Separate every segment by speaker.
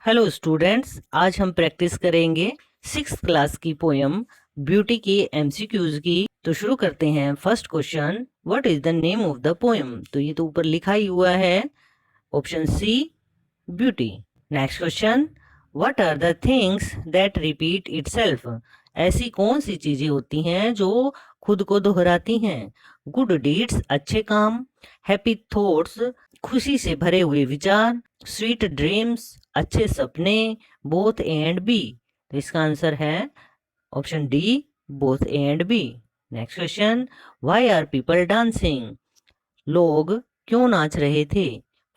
Speaker 1: Hello students, आज हम practice करेंगे 6th क्लास की पोयम ब्यूटी की एमसीक्यूज की। तो शुरू करते हैं। First question, what is the name of the poem? तो ये तो ऊपर लिखा ही हुआ है, option C beauty. Next question, what are the things that repeat itself? ऐसी कौन सी चीजें होती हैं जो खुद को दोहराती हैं? गुड डीड्स, अच्छे काम। हैप्पी थॉट्स, खुशी से भरे हुए विचार। स्वीट ड्रीम्स, अच्छे सपने। Both A and B. तो इसका आंसर है option D, both A and B. Next question, why are people dancing? लोग क्यों नाच रहे थे?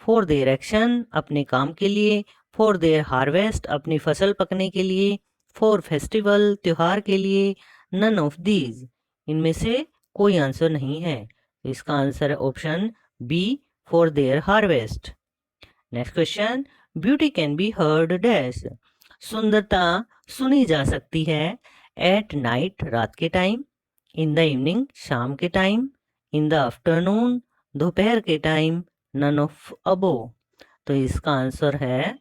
Speaker 1: फॉर देयर एक्शन, अपने काम के लिए। फॉर देयर हार्वेस्ट, अपनी फसल पकने के लिए। फॉर फेस्टिवल, त्योहार के लिए। नन ऑफ दीज, इनमें से कोई आंसर नहीं है। तो इसका आंसर है option B, for their harvest. Next question, beauty can be heard dash? सुंदरता सुनी जा सकती है एट नाइट, रात के टाइम। इन द इवनिंग, शाम के टाइम। इन द आफ्टरनून, दोपहर के टाइम। नन ऑफ अबो। तो इसका आंसर है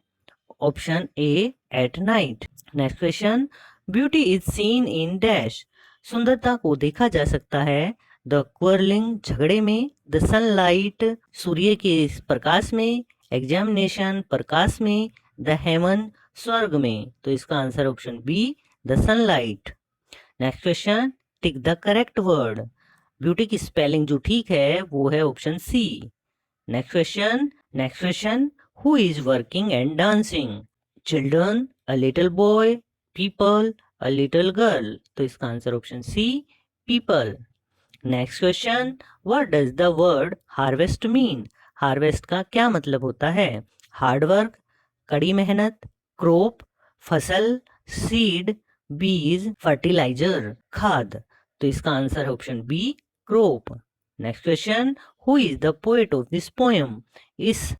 Speaker 1: option A, at night. Next question, beauty is seen in dash? सुंदरता को देखा जा सकता है द क्वर्लिंग, झगड़े में। द सनलाइट, सूर्य के प्रकाश में। एग्जामिनेशन, प्रकाश में। द हेवन, स्वर्ग में। तो इसका answer option B, the sunlight. Next question, tick the correct word. Beauty की स्पेलिंग जो ठीक है वो है option C. Next question, who is working and dancing? Children, a little boy. People, a little girl. तो इसका answer option C, people. Next question, what does the word harvest mean? Harvest का क्या मतलब होता है? हार्डवर्क, कड़ी मेहनत। Crop, फसल। सीड, बीज। फर्टिलाइजर, खाद। तो इसका आंसर है option B, crop. Next question, who is the poet of this poem? इस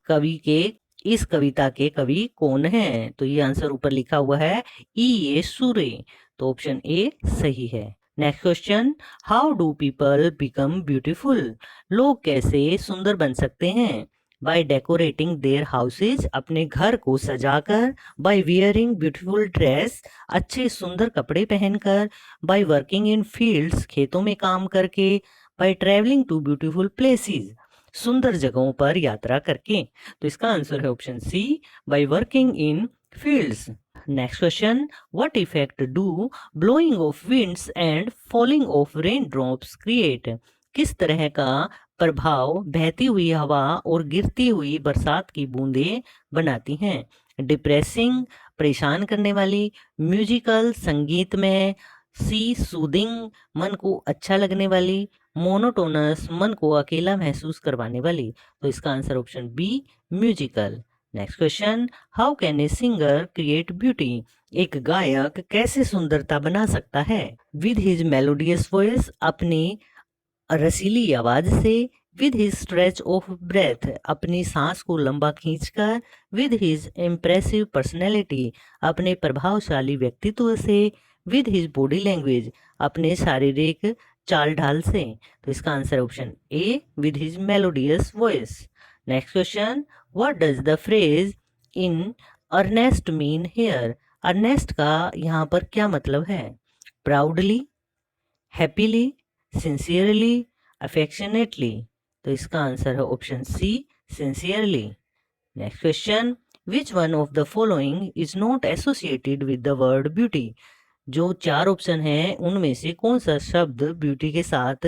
Speaker 1: कविता के कवि कौन हैं? तो ये आंसर ऊपर लिखा हुआ है ई ए सूरे। तो ऑप्शन ए सही है। Next question, how do people become beautiful? लोग कैसे सुंदर बन सकते हैं? बाय डेकोरेटिंग देयर हाउसेज, अपने घर को सजाकर। बाय वियरिंग ब्यूटीफुल ड्रेस, अच्छे सुंदर कपड़े पहनकर। बाय वर्किंग इन फील्ड्स, खेतों में काम करके। By travelling to beautiful places, सुंदर जगहों पर यात्रा करके। तो इसका आंसर है option C, by working in fields. Next question, what effect do blowing of winds and falling of rain drops create? किस तरह का प्रभाव बहती हुई हवा और गिरती हुई बरसात की बूंदें बनाती हैं? डिप्रेसिंग, परेशान करने वाली। म्यूजिकल, संगीत में। सी, सूदिंग, मन को अच्छा लगने वाली। मोनोटोनस, मन को अकेला महसूस करवाने वाली। तो इसका answer option B, musical. Next question, how can a singer create beauty? एक गायक कैसे सुंदरता बना सकता है? विद हिज मेलोडियस वॉइस, अपनी रसीली आवाज से। With his stretch of breath, अपनी सांस को लंबा खींचकर। विद हिज इम्प्रेसिव पर्सनैलिटी, अपने प्रभावशाली व्यक्तित्व से। विद हिज बॉडी लैंग्वेज, अपने शारीरिक चाल ढाल से। तो इसका answer option A, with his melodious voice. Next question, what does the phrase in earnest mean here? Earnest का यहाँ पर क्या मतलब है? Proudly, happily, sincerely, affectionately. तो इसका आंसर है option C, sincerely. Next question, which one of the following is not associated with the word beauty? जो चार ऑप्शन हैं उनमें से कौन सा शब्द ब्यूटी के साथ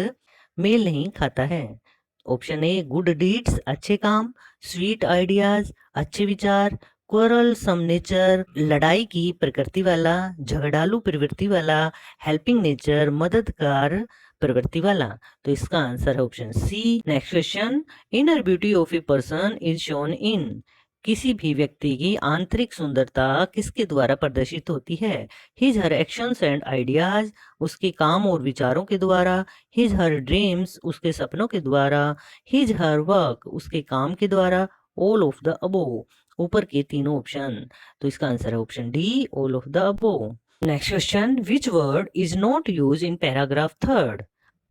Speaker 1: मेल नहीं खाता है? ऑप्शन ए, गुड डीड्स, अच्छे काम। स्वीट आइडियाज, अच्छे विचार। क्वरल सम नेचर, लड़ाई की प्रकृति वाला, झगड़ालू प्रवृत्ति वाला। हेल्पिंग नेचर, मददगार प्रवृत्ति वाला। तो इसका आंसर है option C. Next question, inner beauty of a person is shown in? किसी भी व्यक्ति की आंतरिक सुंदरता किसके द्वारा प्रदर्शित होती है? His her actions and ideas, उसके काम और विचारों के द्वारा। हिज हर ड्रीम्स, उसके सपनों के द्वारा। हिज हर वर्क, उसके काम के द्वारा। ऑल ऑफ द अबोव, ऊपर के तीनों ऑप्शन। तो इसका आंसर है option D, all of the above. Next question, which word is not use in paragraph third?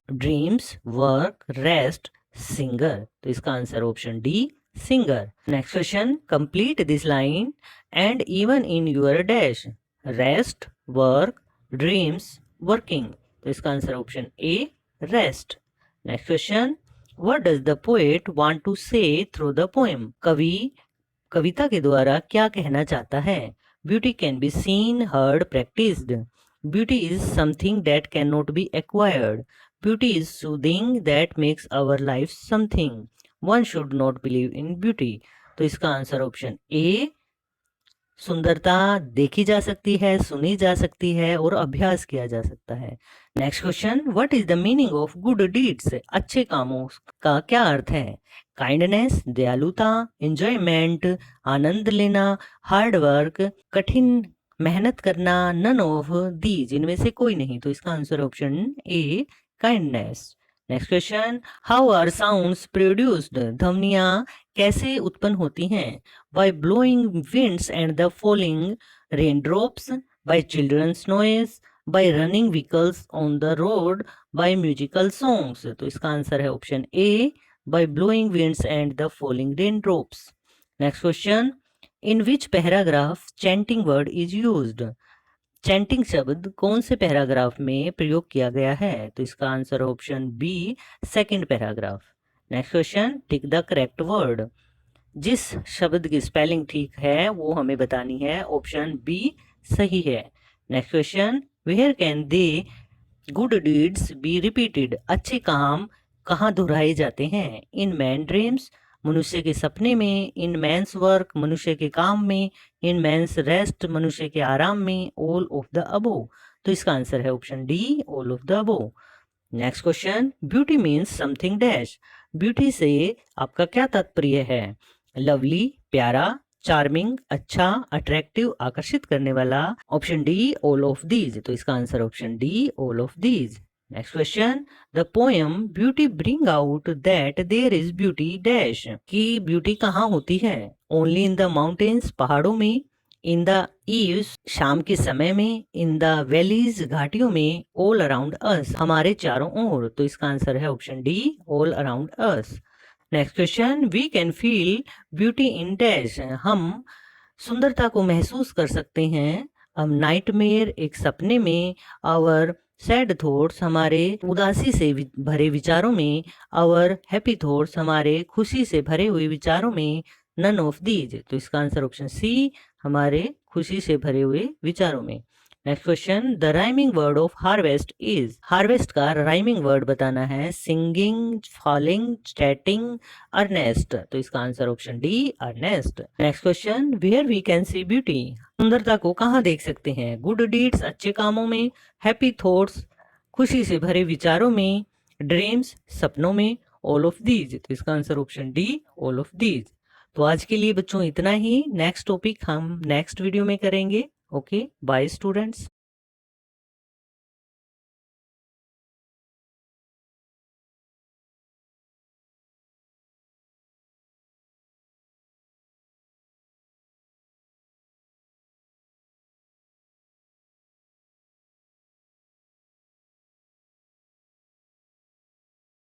Speaker 1: Dreams, work, rest, singer. तो इसका answer option D, singer. Next question, complete this line and even in your dash, rest, work, dreams, working. तो इसका answer option A, rest. Next question, what does the poet want to say through the poem? कवि कविता के द्वारा क्या कहना चाहता है? Beauty can be seen, heard, practised. Beauty is something that can not be acquired. Beauty is soothing that makes our life something. One should not believe in beauty. तो इसका आंसर ऑप्शन ए, सुंदरता देखी जा सकती है, सुनी जा सकती है और अभ्यास किया जा सकता है। Next question, what is the meaning of good deeds? अच्छे कामों का क्या अर्थ है? काइंडनेस, दयालुता, एंजॉयमेंट, आनंद लेना, हार्ड वर्क, कठिन मेहनत करना, नन ऑफ दीज, इनमें से कोई नहीं। तो इसका answer option A, kindness. Next question, how are sounds produced? ध्वनियां कैसे उत्पन्न होती हैं? By blowing winds and the falling raindrops, by children's noise, by running vehicles on the road, by musical songs। तो इसका आंसर है option A, by blowing winds and the falling raindrops। Next question, in which paragraph chanting word is used? Chanting शब्द कौन से paragraph में प्रयोग किया गया है? तो इसका answer option B, second paragraph. Next question, tick the correct word. जिस शब्द की स्पेलिंग ठीक है वो हमें बतानी है, ऑप्शन बी सही है। Next question, where can they good deeds be repeated? अच्छे काम कहाँ दोहराए जाते हैं? इन मैन ड्रीम्स, मनुष्य के सपने में। इन मैंस वर्क, मनुष्य के काम में। इन मैंस रेस्ट, मनुष्य के आराम में। All of the above. तो इसका आंसर है option D, all of the above. Next question, beauty means something dash. Beauty से आपका क्या तात्पर्य है? लवली, प्यारा, चार्मिंग, अच्छा, अट्रैक्टिव, आकर्षित करने वाला। Option D, all of these. तो इसका answer option D, all of these. Next question, the poem beauty bring out that there is beauty dash. की ब्यूटी कहाँ होती है? ओनली इन द माउंटेन्स, पहाड़ों में। इन द ईव्स, शाम के समय में। इन द वैलीज, घाटियों में। ऑल अराउंड अस, हमारे चारों ओर। तो इसका आंसर है option D, all around us. Next question, we can feel beauty in dash. हम सुंदरता को महसूस कर सकते हैं। हम नाइटमेयर, एक सपने में। आवर सैड थॉट्स, हमारे उदासी से भरे विचारों में। आवर हैप्पी थॉट्स, हमारे खुशी से भरे हुए विचारों में। None of these. तो इसका आंसर ऑप्शन सी, हमारे खुशी से भरे हुए विचारों में। Next question, the rhyming word of harvest is. Harvest का राइमिंग वर्ड बताना है। Singing, falling, chatting, earnest. तो इसका answer option D, earnest. Next question, where we can see beauty. सुंदरता को कहाँ देख सकते हैं? गुड डीड्स, अच्छे कामों में। हैप्पी थॉट्स, खुशी से भरे विचारों में। ड्रीम्स, सपनों में। All of these. तो इसका answer option D, all of these. तो आज के लिए बच्चों इतना ही। नेक्स्ट टॉपिक हम नेक्स्ट वीडियो में करेंगे। Okay, bye students.